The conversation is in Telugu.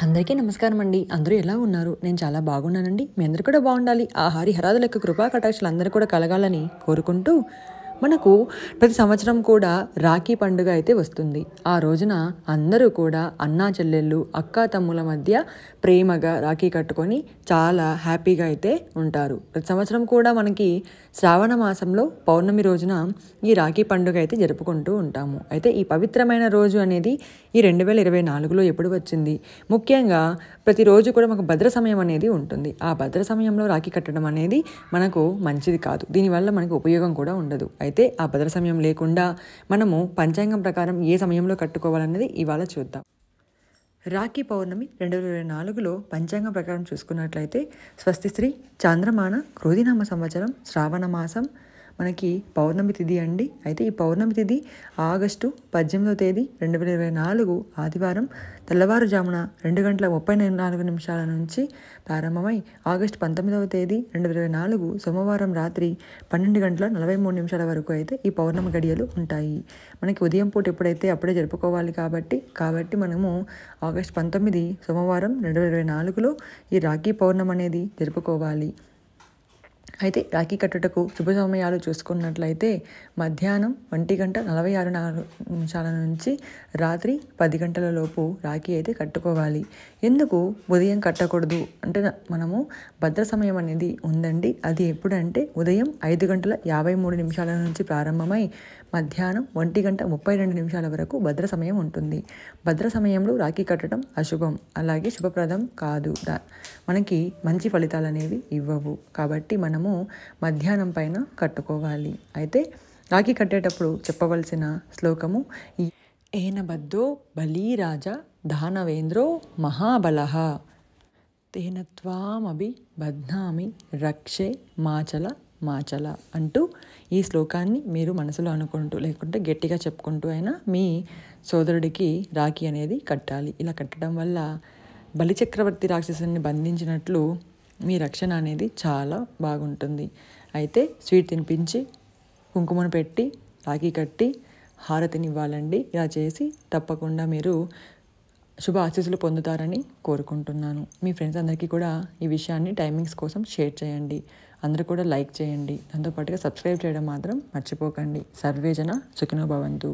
అందరికీ నమస్కారం అండి. అందరూ ఎలా ఉన్నారు? నేను చాలా బాగున్నానండి. మీ అందరూ కూడా బాగుండాలి. ఆ హరిహరాదుల యొక్క కృపా కటాక్షాలు అందరూ కూడా కలగాలని కోరుకుంటూ, మనకు ప్రతి సంవత్సరం కూడా రాఖీ పండుగ అయితే వస్తుంది. ఆ రోజున అందరూ కూడా అన్నా చెల్లెళ్ళు, అక్కా తమ్ముల మధ్య ప్రేమగా రాఖీ కట్టుకొని చాలా హ్యాపీగా అయితే ఉంటారు. ప్రతి సంవత్సరం కూడా మనకి శ్రావణ మాసంలో పౌర్ణమి రోజున ఈ రాఖీ పండుగ అయితే జరుపుకుంటూ ఉంటాము. అయితే ఈ పవిత్రమైన రోజు అనేది ఈ 2024లో ఎప్పుడు వచ్చింది? ముఖ్యంగా ప్రతిరోజు కూడా మాకు భద్ర సమయం అనేది ఉంటుంది. ఆ భద్ర సమయంలో రాఖీ కట్టడం అనేది మనకు మంచిది కాదు. దీనివల్ల మనకు ఉపయోగం కూడా ఉండదు. అయితే ఆ భద్ర సమయం లేకుండా మనము పంచాంగం ప్రకారం ఏ సమయంలో కట్టుకోవాలనేది ఇవాళ చూద్దాం. రాఖీ పౌర్ణమి 2024లో పంచాంగం ప్రకారం చూసుకున్నట్లయితే స్వస్తిశ్రీ చాంద్రమాన క్రోధినామ సంవత్సరం శ్రావణ మాసం మనకి పౌర్ణమి తిథి అండి. అయితే ఈ పౌర్ణమి తిథి ఆగస్టు 18వ తేదీ 2024 ఆదివారం తెల్లవారుజామున 2:34 నుంచి ప్రారంభమై ఆగస్టు 19వ తేదీ 2024 సోమవారం రాత్రి 12:43 వరకు అయితే ఈ పౌర్ణమి గడియలు ఉంటాయి. మనకి ఉదయం పూట ఎప్పుడైతే అప్పుడే జరుపుకోవాలి కాబట్టి మనము ఆగస్టు 19 సోమవారం 2024లో ఈ రాఖీ పౌర్ణమి అనేది జరుపుకోవాలి. అయితే రాఖీ కట్టుటకు శుభ సమయాలు చూసుకున్నట్లయితే మధ్యాహ్నం 1:46 నుంచి రాత్రి 10 గంటల లోపు రాఖీ అయితే కట్టుకోవాలి. ఎందుకు ఉదయం కట్టకూడదు అంటే మనము భద్ర సమయం అనేది ఉందండి. అది ఎప్పుడంటే ఉదయం 5:53 నుంచి ప్రారంభమై మధ్యాహ్నం 1:32 వరకు భద్ర సమయం ఉంటుంది. భద్ర సమయంలో రాఖీ కట్టడం అశుభం, అలాగే శుభప్రదం కాదు. మనకి మంచి ఫలితాలు అనేవి ఇవ్వవు. కాబట్టి మనము మధ్యాహ్నం పైన కట్టుకోవాలి. అయితే రాఖీ కట్టేటప్పుడు చెప్పవలసిన శ్లోకము ఏనబద్ధో బలీరాజా దానవేంద్రో మహాబలః తేనత్వామభి బధ్నామి రక్షే మాచల అంటూ ఈ శ్లోకాన్ని మీరు మనసులో అనుకుంటూ లేకుంటే గట్టిగా చెప్పుకుంటూ అయినా మీ సోదరుడికి రాఖీ అనేది కట్టాలి. ఇలా కట్టడం వల్ల బలిచక్రవర్తి రాక్షసుని బంధించినట్లు మీ రక్షణ అనేది చాలా బాగుంటుంది. అయితే స్వీట్ తినిపించి కుంకుమను పెట్టి రాఖీ కట్టి హారతినివ్వాలండి. ఇలా చేసి తప్పకుండా మీరు శుభ ఆశీస్సులు పొందుతారని కోరుకుంటున్నాను. మీ ఫ్రెండ్స్ అందరికీ కూడా ఈ విషయాన్ని టైమింగ్స్ కోసం షేర్ చేయండి. అందరూ కూడా లైక్ చేయండి. దాంతోపాటుగా సబ్స్క్రైబ్ చేయడం మాత్రం మర్చిపోకండి. సర్వేజన సుఖినో భవంతు.